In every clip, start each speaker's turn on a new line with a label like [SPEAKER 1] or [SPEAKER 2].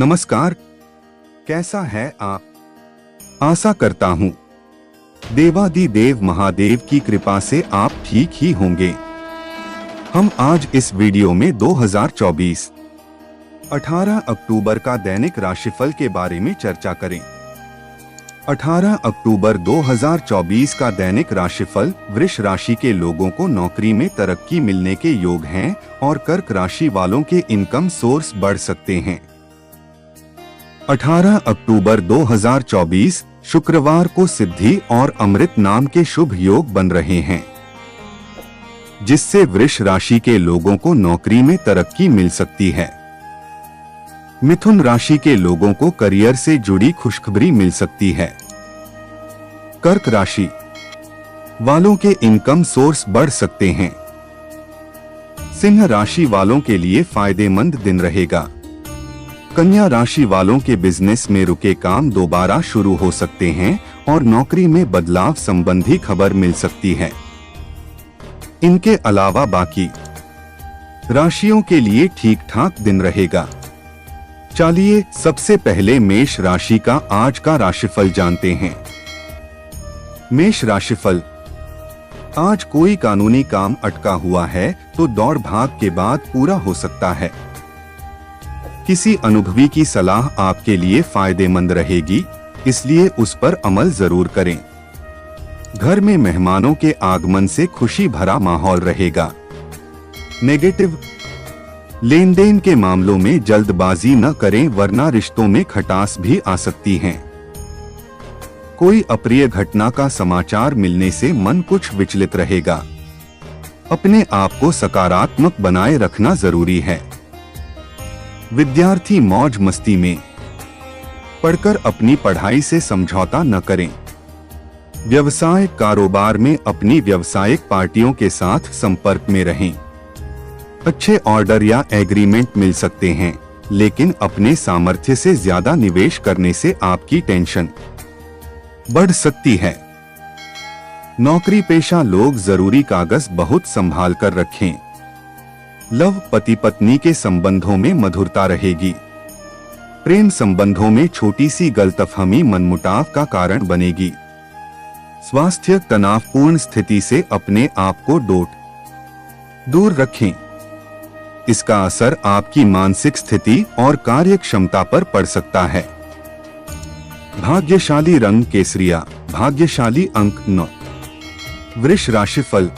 [SPEAKER 1] नमस्कार, कैसा है आप? आशा करता हूँ देवादिदेव महादेव की कृपा से आप ठीक ही होंगे। हम आज इस वीडियो में 2024 18 अक्टूबर का दैनिक राशिफल के बारे में चर्चा करें। 18 अक्टूबर 2024 का दैनिक राशिफल वृष राशि के लोगों को नौकरी में तरक्की मिलने के योग हैं और कर्क राशि वालों के इनकम सोर्स बढ़ सकते हैं। 18 अक्टूबर 2024 शुक्रवार को सिद्धि और अमृत नाम के शुभ योग बन रहे हैं, जिससे वृष राशि के लोगों को नौकरी में तरक्की मिल सकती है। मिथुन राशि के लोगों को करियर से जुड़ी खुशखबरी मिल सकती है। कर्क राशि वालों के इनकम सोर्स बढ़ सकते हैं। सिंह राशि वालों के लिए फायदेमंद दिन रहेगा। कन्या राशि वालों के बिजनेस में रुके काम दोबारा शुरू हो सकते हैं और नौकरी में बदलाव संबंधी खबर मिल सकती है। इनके अलावा बाकी राशियों के लिए ठीक ठाक दिन रहेगा। चलिए सबसे पहले मेष राशि का आज का राशिफल जानते हैं। मेष राशिफल, आज कोई कानूनी काम अटका हुआ है तो दौड़ भाग के बाद पूरा हो सकता है। किसी अनुभवी की सलाह आपके लिए फायदेमंद रहेगी, इसलिए उस पर अमल जरूर करें। घर में मेहमानों के आगमन से खुशी भरा माहौल रहेगा। नेगेटिव, लेन देन के मामलों में जल्दबाजी न करें वरना रिश्तों में खटास भी आ सकती है। कोई अप्रिय घटना का समाचार मिलने से मन कुछ विचलित रहेगा। अपने आप को सकारात्मक बनाए रखना जरूरी है। विद्यार्थी मौज मस्ती में पढ़कर अपनी पढ़ाई से समझौता न करें। व्यवसाय कारोबार में अपनी व्यावसायिक पार्टियों के साथ संपर्क में रहें। अच्छे ऑर्डर या एग्रीमेंट मिल सकते हैं, लेकिन अपने सामर्थ्य से ज्यादा निवेश करने से आपकी टेंशन बढ़ सकती है। नौकरी पेशा लोग जरूरी कागज बहुत संभाल कर रखें। लव, पति पत्नी के संबंधों में मधुरता रहेगी। प्रेम संबंधों में छोटी सी गलतफहमी मनमुटाव का कारण बनेगी। स्वास्थ्य, तनावपूर्ण स्थिति से अपने आप को दूर रखें। इसका असर आपकी मानसिक स्थिति और कार्य क्षमता पर पड़ सकता है। भाग्यशाली रंग केसरिया, भाग्यशाली अंक 9। वृष राशिफल,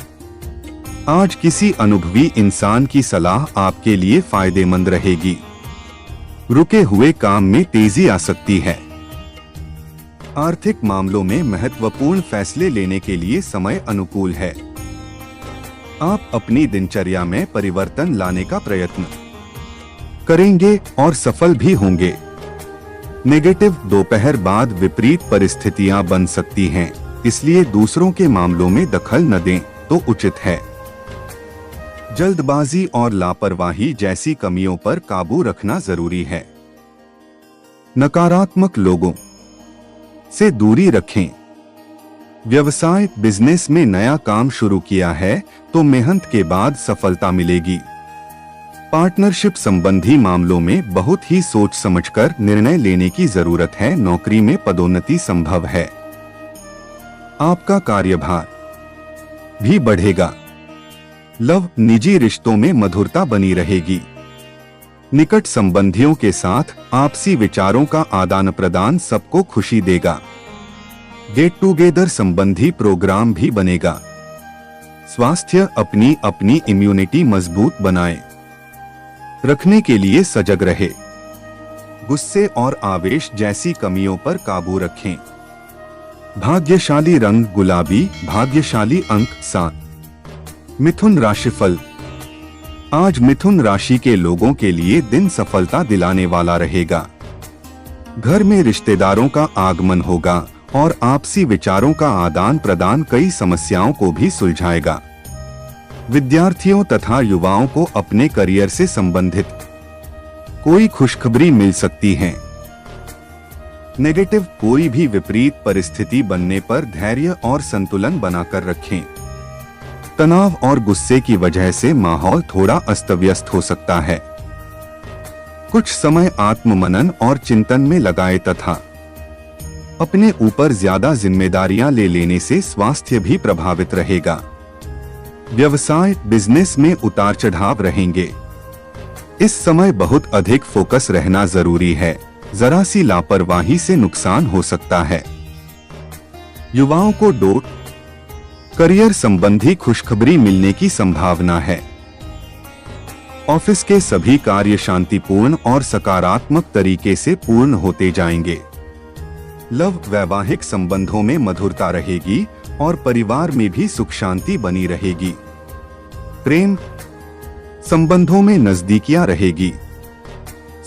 [SPEAKER 1] आज किसी अनुभवी इंसान की सलाह आपके लिए फायदेमंद रहेगी। रुके हुए काम में तेजी आ सकती है। आर्थिक मामलों में महत्वपूर्ण फैसले लेने के लिए समय अनुकूल है। आप अपनी दिनचर्या में परिवर्तन लाने का प्रयत्न करेंगे और सफल भी होंगे। नेगेटिव, दोपहर बाद विपरीत परिस्थितियां बन सकती हैं, इसलिए दूसरों के मामलों में दखल न दें तो उचित है। जल्दबाजी और लापरवाही जैसी कमियों पर काबू रखना जरूरी है। नकारात्मक लोगों से दूरी रखें। व्यवसाय, बिजनेस में नया काम शुरू किया है तो मेहनत के बाद सफलता मिलेगी। पार्टनरशिप संबंधी मामलों में बहुत ही सोच समझकर निर्णय लेने की जरूरत है। नौकरी में पदोन्नति संभव है। आपका कार्यभार भी बढ़ेगा। लव, निजी रिश्तों में मधुरता बनी रहेगी। निकट संबंधियों के साथ आपसी विचारों का आदान प्रदान सबको खुशी देगा। गेट टुगेदर संबंधी प्रोग्राम भी बनेगा। स्वास्थ्य, अपनी इम्यूनिटी मजबूत बनाएं। रखने के लिए सजग रहे। गुस्से और आवेश जैसी कमियों पर काबू रखें। भाग्यशाली रंग गुलाबी, भाग्यशाली अंक 7। मिथुन राशिफल, आज मिथुन राशि के लोगों के लिए दिन सफलता दिलाने वाला रहेगा। घर में रिश्तेदारों का आगमन होगा और आपसी विचारों का आदान प्रदान कई समस्याओं को भी सुलझाएगा। विद्यार्थियों तथा युवाओं को अपने करियर से संबंधित कोई खुशखबरी मिल सकती है। नेगेटिव, कोई भी विपरीत परिस्थिति बनने पर धैर्य और संतुलन बनाकर रखें। तनाव और गुस्से की वजह से माहौल थोड़ा अस्त व्यस्त हो सकता है। कुछ समय आत्ममनन और चिंतन में लगाए तथा अपने ऊपर ज्यादा जिम्मेदारियां ले लेने से स्वास्थ्य भी प्रभावित रहेगा। व्यवसाय बिजनेस में उतार चढ़ाव रहेंगे। इस समय बहुत अधिक फोकस रहना जरूरी है, जरा सी लापरवाही से नुकसान हो सकता है। युवाओं को डोट करियर संबंधी खुशखबरी मिलने की संभावना है। ऑफिस के सभी कार्य शांतिपूर्ण और सकारात्मक तरीके से पूर्ण होते जाएंगे। लव वैवाहिक संबंधों में मधुरता रहेगी और परिवार में भी सुख शांति बनी रहेगी। प्रेम संबंधों में नजदीकियां रहेगी।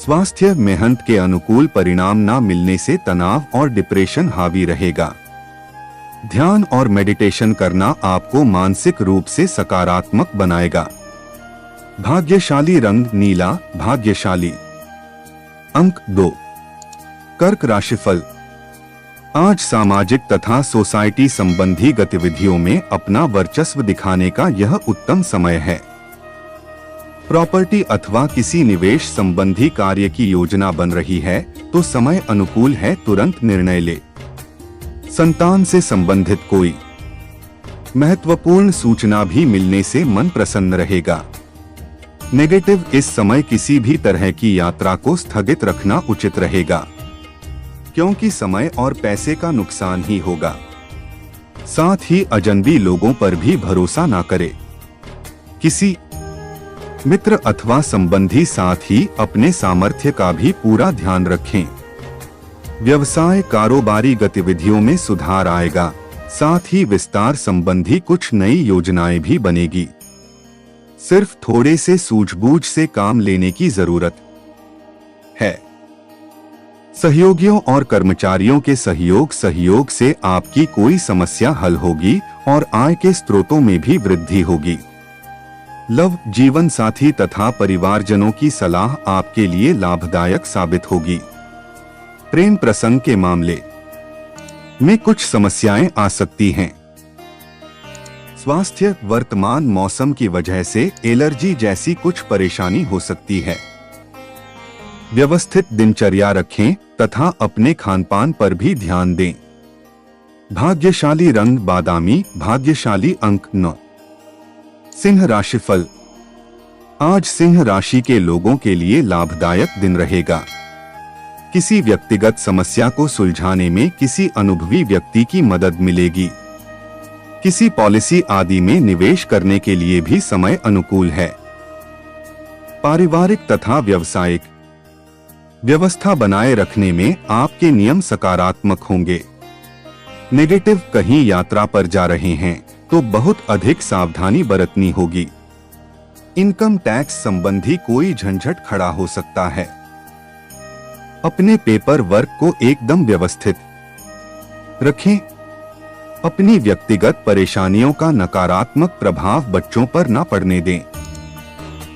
[SPEAKER 1] स्वास्थ्य मेहनत के अनुकूल परिणाम न मिलने से तनाव और डिप्रेशन हावी रहेगा। ध्यान और मेडिटेशन करना आपको मानसिक रूप से सकारात्मक बनाएगा। भाग्यशाली रंग नीला, भाग्यशाली अंक 2। कर्क राशिफल। आज सामाजिक तथा सोसाइटी संबंधी गतिविधियों में अपना वर्चस्व दिखाने का यह उत्तम समय है। प्रॉपर्टी अथवा किसी निवेश संबंधी कार्य की योजना बन रही है तो समय अनुकूल है, तुरंत निर्णय ले। संतान से संबंधित कोई महत्वपूर्ण सूचना भी मिलने से मन प्रसन्न रहेगा। नेगेटिव, इस समय किसी भी तरह की यात्रा को स्थगित रखना उचित रहेगा, क्योंकि समय और पैसे का नुकसान ही होगा। साथ ही अजनबी लोगों पर भी भरोसा ना करें। किसी मित्र अथवा संबंधी साथ ही अपने सामर्थ्य का भी पूरा ध्यान रखें। व्यवसाय कारोबारी गतिविधियों में सुधार आएगा, साथ ही विस्तार संबंधी कुछ नई योजनाएं भी बनेगी। सिर्फ थोड़े से सूझबूझ से काम लेने की जरूरत है। सहयोगियों और कर्मचारियों के सहयोग से आपकी कोई समस्या हल होगी और आय के स्रोतों में भी वृद्धि होगी। लव, जीवन साथी तथा परिवारजनों की सलाह आपके लिए लाभदायक साबित होगी। प्रेम प्रसंग के मामले में कुछ समस्याएं आ सकती हैं। स्वास्थ्य, वर्तमान मौसम की वजह से एलर्जी जैसी कुछ परेशानी हो सकती है। व्यवस्थित दिनचर्या रखें तथा अपने खानपान पर भी ध्यान दें। भाग्यशाली रंग बादामी, भाग्यशाली अंक 9। सिंह राशिफल। आज सिंह राशि के लोगों के लिए लाभदायक दिन रहेगा। किसी व्यक्तिगत समस्या को सुलझाने में किसी अनुभवी व्यक्ति की मदद मिलेगी। किसी पॉलिसी आदि में निवेश करने के लिए भी समय अनुकूल है। पारिवारिक तथा व्यावसायिक व्यवस्था बनाए रखने में आपके नियम सकारात्मक होंगे। नेगेटिव, कहीं यात्रा पर जा रहे हैं तो बहुत अधिक सावधानी बरतनी होगी। इनकम टैक्स संबंधी कोई झंझट खड़ा हो सकता है। अपने पेपर वर्क को एकदम व्यवस्थित रखें। अपनी व्यक्तिगत परेशानियों का नकारात्मक प्रभाव बच्चों पर न पड़ने दें।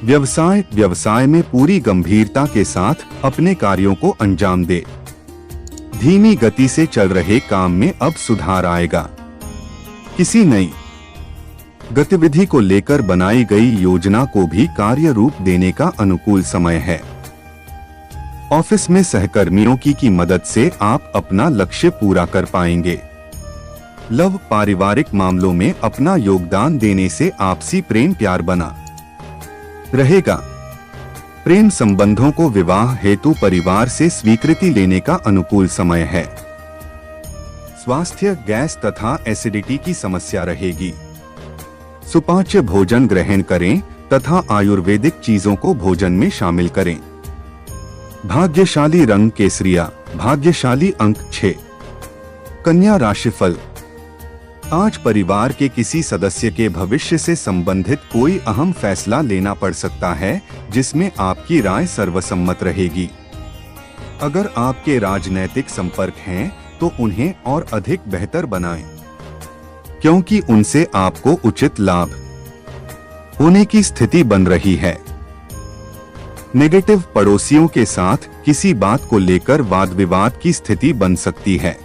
[SPEAKER 1] व्यवसाय में पूरी गंभीरता के साथ अपने कार्यों को अंजाम दें। धीमी गति से चल रहे काम में अब सुधार आएगा। किसी नई गतिविधि को लेकर बनाई गई योजना को भी कार्य रूप देने का अनुकूल समय है। ऑफिस में सहकर्मियों की मदद से आप अपना लक्ष्य पूरा कर पाएंगे। लव, पारिवारिक मामलों में अपना योगदान देने से आपसी प्रेम प्यार बना रहेगा। प्रेम संबंधों को विवाह हेतु परिवार से स्वीकृति लेने का अनुकूल समय है। स्वास्थ्य, गैस तथा एसिडिटी की समस्या रहेगी। सुपाच्य भोजन ग्रहण करें तथा आयुर्वेदिक चीजों को भोजन में शामिल करें। भाग्यशाली रंग केसरिया, भाग्यशाली अंक 6। कन्या राशिफल। आज परिवार के किसी सदस्य के भविष्य से संबंधित कोई अहम फैसला लेना पड़ सकता है, जिसमें आपकी राय सर्वसम्मत रहेगी। अगर आपके राजनैतिक संपर्क हैं, तो उन्हें और अधिक बेहतर बनाएं, क्योंकि उनसे आपको उचित लाभ होने की स्थिति बन रही है। नेगेटिव, पड़ोसियों के साथ किसी बात को लेकर वाद विवाद की स्थिति बन सकती है।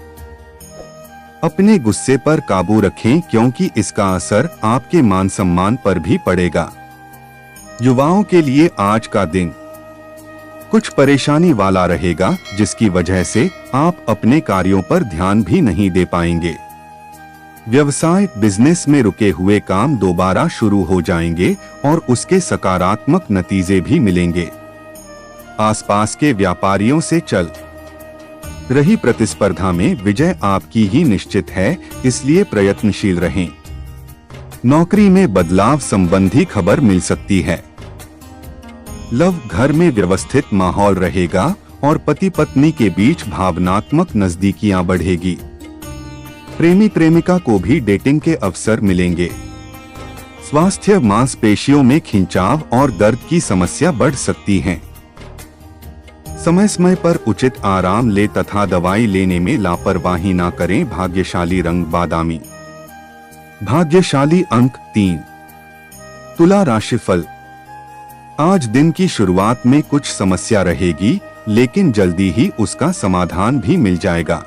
[SPEAKER 1] अपने गुस्से पर काबू रखें, क्योंकि इसका असर आपके मान सम्मान पर भी पड़ेगा। युवाओं के लिए आज का दिन कुछ परेशानी वाला रहेगा, जिसकी वजह से आप अपने कार्यों पर ध्यान भी नहीं दे पाएंगे। व्यवसाय बिजनेस में रुके हुए काम दोबारा शुरू हो जाएंगे और उसके सकारात्मक नतीजे भी मिलेंगे। आसपास के व्यापारियों से चल रही प्रतिस्पर्धा में विजय आपकी ही निश्चित है, इसलिए प्रयत्नशील रहें। नौकरी में बदलाव संबंधी खबर मिल सकती है। लव, घर में व्यवस्थित माहौल रहेगा और पति पत्नी के बीच भावनात्मक नजदीकियां बढ़ेगी। प्रेमी प्रेमिका को भी डेटिंग के अवसर मिलेंगे। स्वास्थ्य, मांसपेशियों में खिंचाव और दर्द की समस्या बढ़ सकती है। समय समय पर उचित आराम ले तथा दवाई लेने में लापरवाही ना करें। भाग्यशाली रंग बादामी। भाग्यशाली अंक 3। तुला राशिफल। आज दिन की शुरुआत में कुछ समस्या रहेगी, लेकिन जल्दी ही उसका समाधान भी मिल जाएगा।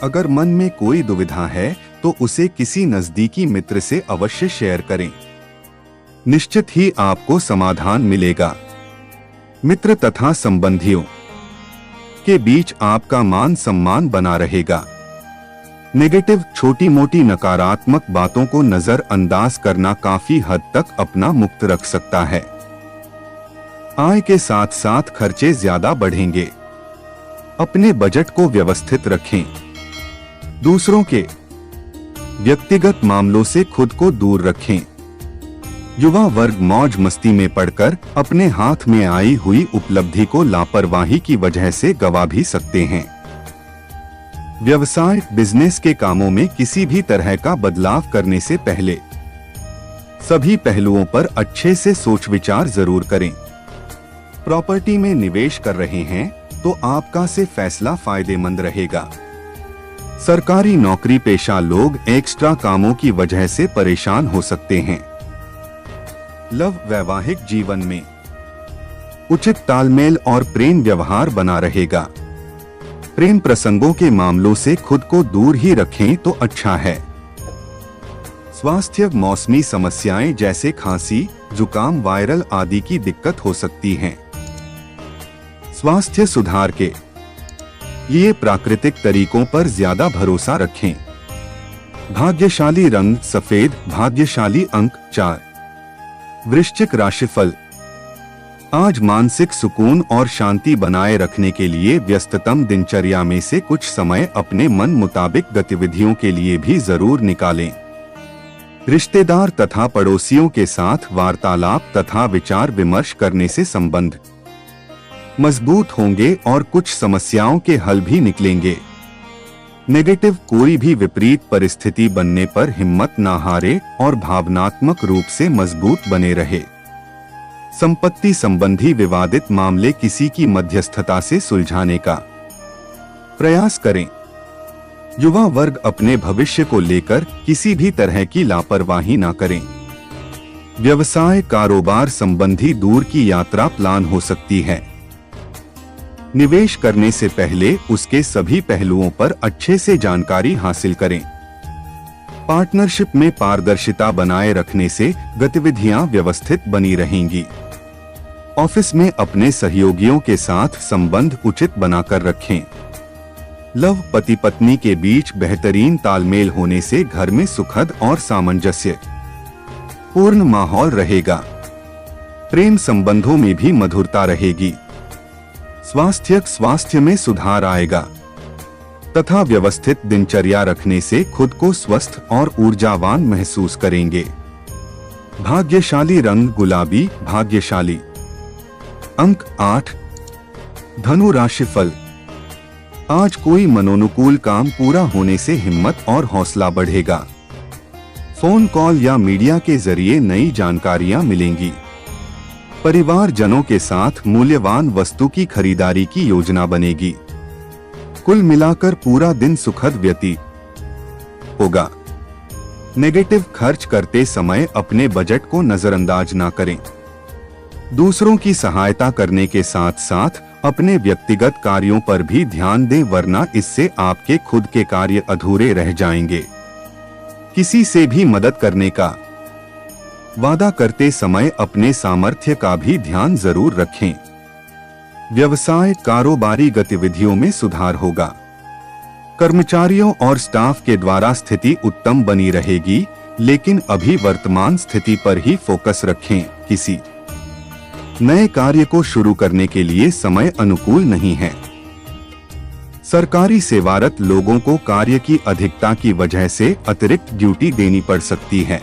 [SPEAKER 1] अगर मन में कोई दुविधा है तो उसे किसी नजदीकी मित्र से अवश्य शेयर करें। निश्चित ही आपको समाधान मिलेगा। मित्र तथा संबंधियों के बीच आपका मान सम्मान बना रहेगा। नेगेटिव, छोटी मोटी नकारात्मक बातों को नजरअंदाज करना काफी हद तक अपना मुक्त रख सकता है। आय के साथ साथ खर्चे ज्यादा बढ़ेंगे। अपने बजट को व्यवस्थित रखें। दूसरों के व्यक्तिगत मामलों से खुद को दूर रखें। युवा वर्ग मौज मस्ती में पड़कर अपने हाथ में आई हुई उपलब्धि को लापरवाही की वजह से गवा भी सकते हैं। व्यवसाय बिजनेस के कामों में किसी भी तरह का बदलाव करने से पहले सभी पहलुओं पर अच्छे से सोच विचार जरूर करें। प्रॉपर्टी में निवेश कर रहे हैं तो आपका से फैसला फायदेमंद रहेगा। सरकारी नौकरी पेशा लोग एक्स्ट्रा कामों की वजह से परेशान हो सकते हैं। लव, वैवाहिक जीवन में उचित तालमेल और प्रेम व्यवहार बना रहेगा। प्रेम प्रसंगों के मामलों से खुद को दूर ही रखें तो अच्छा है। स्वास्थ्य, मौसमी समस्याएं जैसे खांसी, जुकाम, वायरल आदि की दिक्कत हो सकती हैं। स्वास्थ्य सुधार के लिए प्राकृतिक तरीकों पर ज्यादा भरोसा रखें। भाग्यशाली रंग सफेद। भाग्यशाली अंक 4। वृश्चिक राशिफल। आज मानसिक सुकून और शांति बनाए रखने के लिए व्यस्ततम दिनचर्या में से कुछ समय अपने मन मुताबिक गतिविधियों के लिए भी जरूर निकालें। रिश्तेदार तथा पड़ोसियों के साथ वार्तालाप तथा विचार विमर्श करने से संबंध मजबूत होंगे और कुछ समस्याओं के हल भी निकलेंगे। नेगेटिव, कोई भी विपरीत परिस्थिति बनने पर हिम्मत ना हारे और भावनात्मक रूप से मजबूत बने रहे। संपत्ति संबंधी विवादित मामले किसी की मध्यस्थता से सुलझाने का प्रयास करें। युवा वर्ग अपने भविष्य को लेकर किसी भी तरह की लापरवाही ना करें। व्यवसाय, कारोबार संबंधी दूर की यात्रा प्लान हो सकती है। निवेश करने से पहले उसके सभी पहलुओं पर अच्छे से जानकारी हासिल करें। पार्टनरशिप में पारदर्शिता बनाए रखने से गतिविधियां व्यवस्थित बनी रहेंगी। ऑफिस में अपने सहयोगियों के साथ संबंध उचित बनाकर रखें। लव, पति पत्नी के बीच बेहतरीन तालमेल होने से घर में सुखद और सामंजस्य पूर्ण माहौल रहेगा। प्रेम संबंधों में भी मधुरता रहेगी। स्वास्थ्य में सुधार आएगा तथा व्यवस्थित दिनचर्या रखने से खुद को स्वस्थ और ऊर्जावान महसूस करेंगे। भाग्यशाली रंग गुलाबी। भाग्यशाली अंक 8। धनु राशिफल। आज कोई मनोनुकूल काम पूरा होने से हिम्मत और हौसला बढ़ेगा। फोन कॉल या मीडिया के जरिए नई जानकारियां मिलेंगी। परिवारजनों के साथ मूल्यवान वस्तु की खरीदारी की योजना बनेगी। कुल मिलाकर पूरा दिन सुखद व्यतीत होगा। नेगेटिव, खर्च करते समय अपने बजट को नजरअंदाज ना करें। दूसरों की सहायता करने के साथ साथ अपने व्यक्तिगत कार्यों पर भी ध्यान दें, वरना इससे आपके खुद के कार्य अधूरे रह जाएंगे। किसी से भी मदद करने का वादा करते समय अपने सामर्थ्य का भी ध्यान जरूर रखें। व्यवसाय कारोबारी गतिविधियों में सुधार होगा। कर्मचारियों और स्टाफ के द्वारा स्थिति उत्तम बनी रहेगी, लेकिन अभी वर्तमान स्थिति पर ही फोकस रखें। किसी नए कार्य को शुरू करने के लिए समय अनुकूल नहीं है। सरकारी सेवारत लोगों को कार्य की अधिकता की वजह से अतिरिक्त ड्यूटी देनी पड़ सकती है।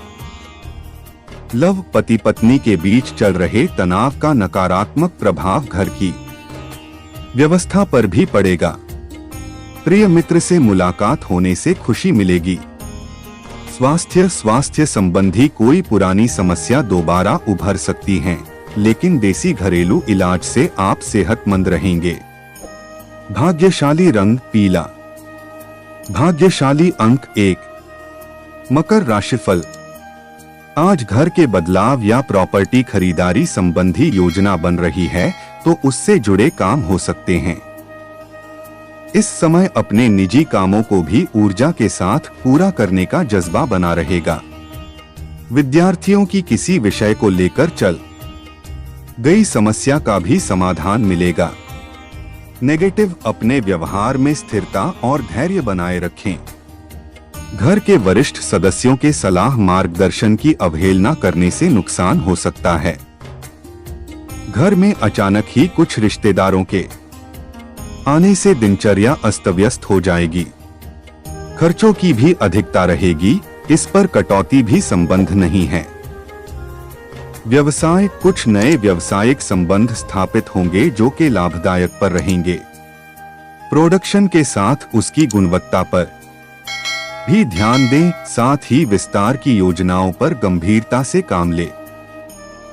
[SPEAKER 1] लव पति पत्नी के बीच चल रहे तनाव का नकारात्मक प्रभाव घर की व्यवस्था पर भी पड़ेगा। प्रिय मित्र से मुलाकात होने से खुशी मिलेगी। स्वास्थ्य संबंधी कोई पुरानी समस्या दोबारा उभर सकती है, लेकिन देसी घरेलू इलाज से आप सेहतमंद रहेंगे। भाग्यशाली रंग पीला। भाग्यशाली अंक 1। मकर राशिफल। आज घर के बदलाव या प्रॉपर्टी खरीदारी संबंधी योजना बन रही है, तो उससे जुड़े काम हो सकते हैं। इस समय अपने निजी कामों को भी ऊर्जा के साथ पूरा करने का जज्बा बना रहेगा। विद्यार्थियों की किसी विषय को लेकर चल गई समस्या का भी समाधान मिलेगा। नेगेटिव, अपने व्यवहार में स्थिरता और धैर्य बनाए रखें। घर के वरिष्ठ सदस्यों के सलाह मार्गदर्शन की अवहेलना करने से नुकसान हो सकता है। घर में अचानक ही कुछ रिश्तेदारों के आने से दिनचर्या अस्त व्यस्त हो जाएगी। खर्चों की भी अधिकता रहेगी, इस पर कटौती भी संबंध नहीं है। व्यवसाय, कुछ नए व्यवसायिक संबंध स्थापित होंगे जो कि लाभदायक पर रहेंगे। प्रोडक्शन के साथ उसकी गुणवत्ता पर भी ध्यान दें, साथ ही विस्तार की योजनाओं पर गंभीरता से काम ले।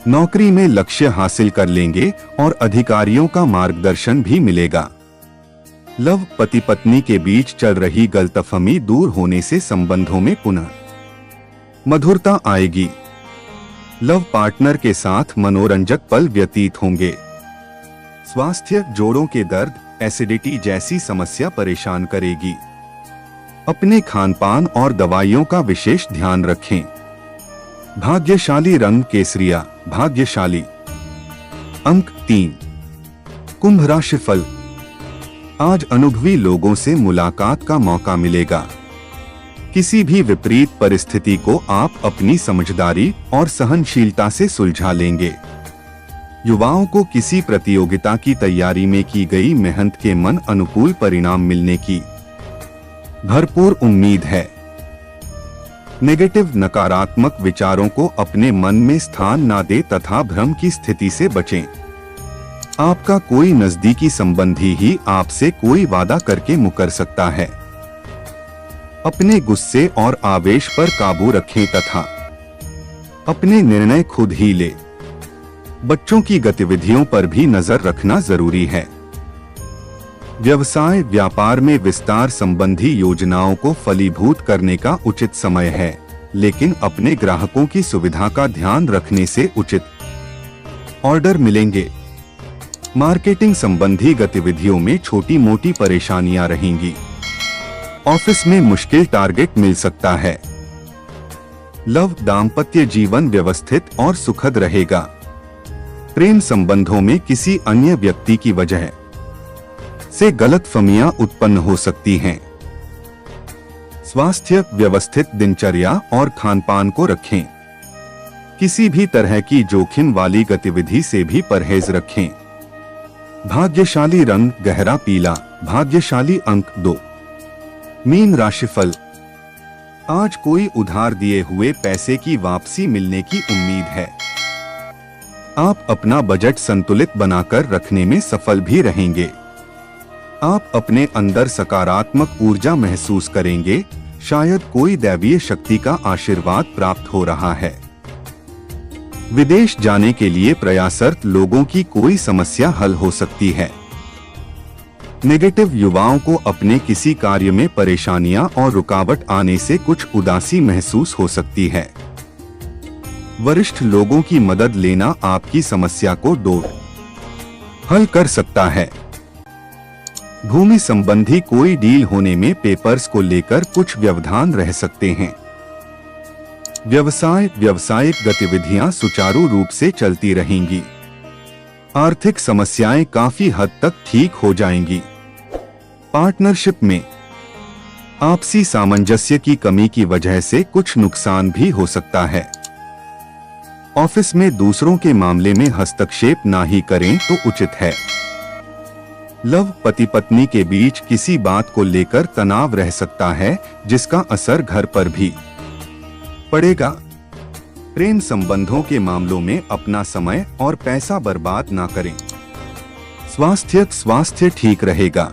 [SPEAKER 1] नौकरी में लक्ष्य हासिल कर लेंगे और अधिकारियों का मार्गदर्शन भी मिलेगा। लव, पति पत्नी के बीच चल रही गलतफहमी दूर होने से संबंधों में पुनः मधुरता आएगी। लव पार्टनर के साथ मनोरंजक पल व्यतीत होंगे। स्वास्थ्य, जोड़ों के दर्द, एसिडिटी जैसी समस्या परेशान करेगी। अपने खानपान और दवाइयों का विशेष ध्यान रखें। भाग्यशाली रंग केसरिया। भाग्यशाली अंक 3। कुंभ राशिफल। आज अनुभवी लोगों से मुलाकात का मौका मिलेगा। किसी भी विपरीत परिस्थिति को आप अपनी समझदारी और सहनशीलता से सुलझा लेंगे। युवाओं को किसी प्रतियोगिता की तैयारी में की गई मेहनत के मन अनुकूल परिणाम मिलने की भरपूर उम्मीद है। नेगेटिव, नकारात्मक विचारों को अपने मन में स्थान ना दे तथा भ्रम की स्थिति से बचें। आपका कोई नजदीकी संबंधी ही आपसे कोई वादा करके मुकर सकता है। अपने गुस्से और आवेश पर काबू रखें तथा अपने निर्णय खुद ही ले। बच्चों की गतिविधियों पर भी नजर रखना जरूरी है। व्यवसाय, व्यापार में विस्तार संबंधी योजनाओं को फलीभूत करने का उचित समय है, लेकिन अपने ग्राहकों की सुविधा का ध्यान रखने से उचित ऑर्डर मिलेंगे। मार्केटिंग संबंधी गतिविधियों में छोटी मोटी परेशानियां रहेंगी। ऑफिस में मुश्किल टारगेट मिल सकता है। लव, दाम्पत्य जीवन व्यवस्थित और सुखद रहेगा। प्रेम संबंधों में किसी अन्य व्यक्ति की वजह से गलतफहमियां उत्पन्न हो सकती हैं। स्वास्थ्य, व्यवस्थित दिनचर्या और खानपान को रखें। किसी भी तरह की जोखिम वाली गतिविधि से भी परहेज रखें। भाग्यशाली रंग गहरा पीला। भाग्यशाली अंक 2। मीन राशिफल। आज कोई उधार दिए हुए पैसे की वापसी मिलने की उम्मीद है। आप अपना बजट संतुलित बनाकर रखने में सफल भी रहेंगे। आप अपने अंदर सकारात्मक ऊर्जा महसूस करेंगे, शायद कोई दैवीय शक्ति का आशीर्वाद प्राप्त हो रहा है। विदेश जाने के लिए प्रयासरत लोगों की कोई समस्या हल हो सकती है। नेगेटिव, युवाओं को अपने किसी कार्य में परेशानियां और रुकावट आने से कुछ उदासी महसूस हो सकती है। वरिष्ठ लोगों की मदद लेना आपकी समस्या को हल कर सकता है। भूमि संबंधी कोई डील होने में पेपर्स को लेकर कुछ व्यवधान रह सकते हैं। व्यवसाय, व्यावसायिक गतिविधियां सुचारू रूप से चलती रहेंगी। आर्थिक समस्याएं काफी हद तक ठीक हो जाएंगी। पार्टनरशिप में आपसी सामंजस्य की कमी की वजह से कुछ नुकसान भी हो सकता है। ऑफिस में दूसरों के मामले में हस्तक्षेप ना ही करें तो उचित है। लव पति पत्नी के बीच किसी बात को लेकर तनाव रह सकता है, जिसका असर घर पर भी पड़ेगा। प्रेम संबंधों के मामलों में अपना समय और पैसा बर्बाद ना करें। स्वास्थ्य ठीक रहेगा।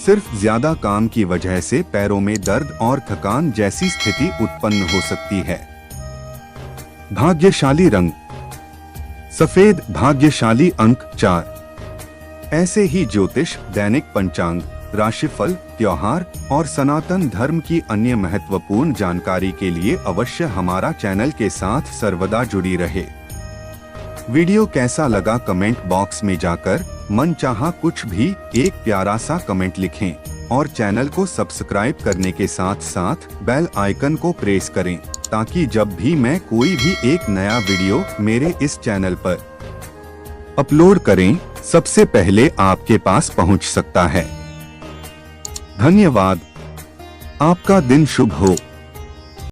[SPEAKER 1] सिर्फ ज्यादा काम की वजह से पैरों में दर्द और थकान जैसी स्थिति उत्पन्न हो सकती है। भाग्यशाली रंग सफेद, भाग्यशाली अंक 4। ऐसे ही ज्योतिष, दैनिक पंचांग, राशिफल, त्योहार और सनातन धर्म की अन्य महत्वपूर्ण जानकारी के लिए अवश्य हमारा चैनल के साथ सर्वदा जुड़ी रहे। वीडियो कैसा लगा कमेंट बॉक्स में जाकर मनचाहा कुछ भी एक प्यारा सा कमेंट लिखें और चैनल को सब्सक्राइब करने के साथ साथ बेल आइकन को प्रेस करें, ताकि जब भी मैं कोई भी एक नया वीडियो मेरे इस चैनल पर अपलोड करें, सबसे पहले आपके पास पहुंच सकता है। धन्यवाद। आपका दिन शुभ हो।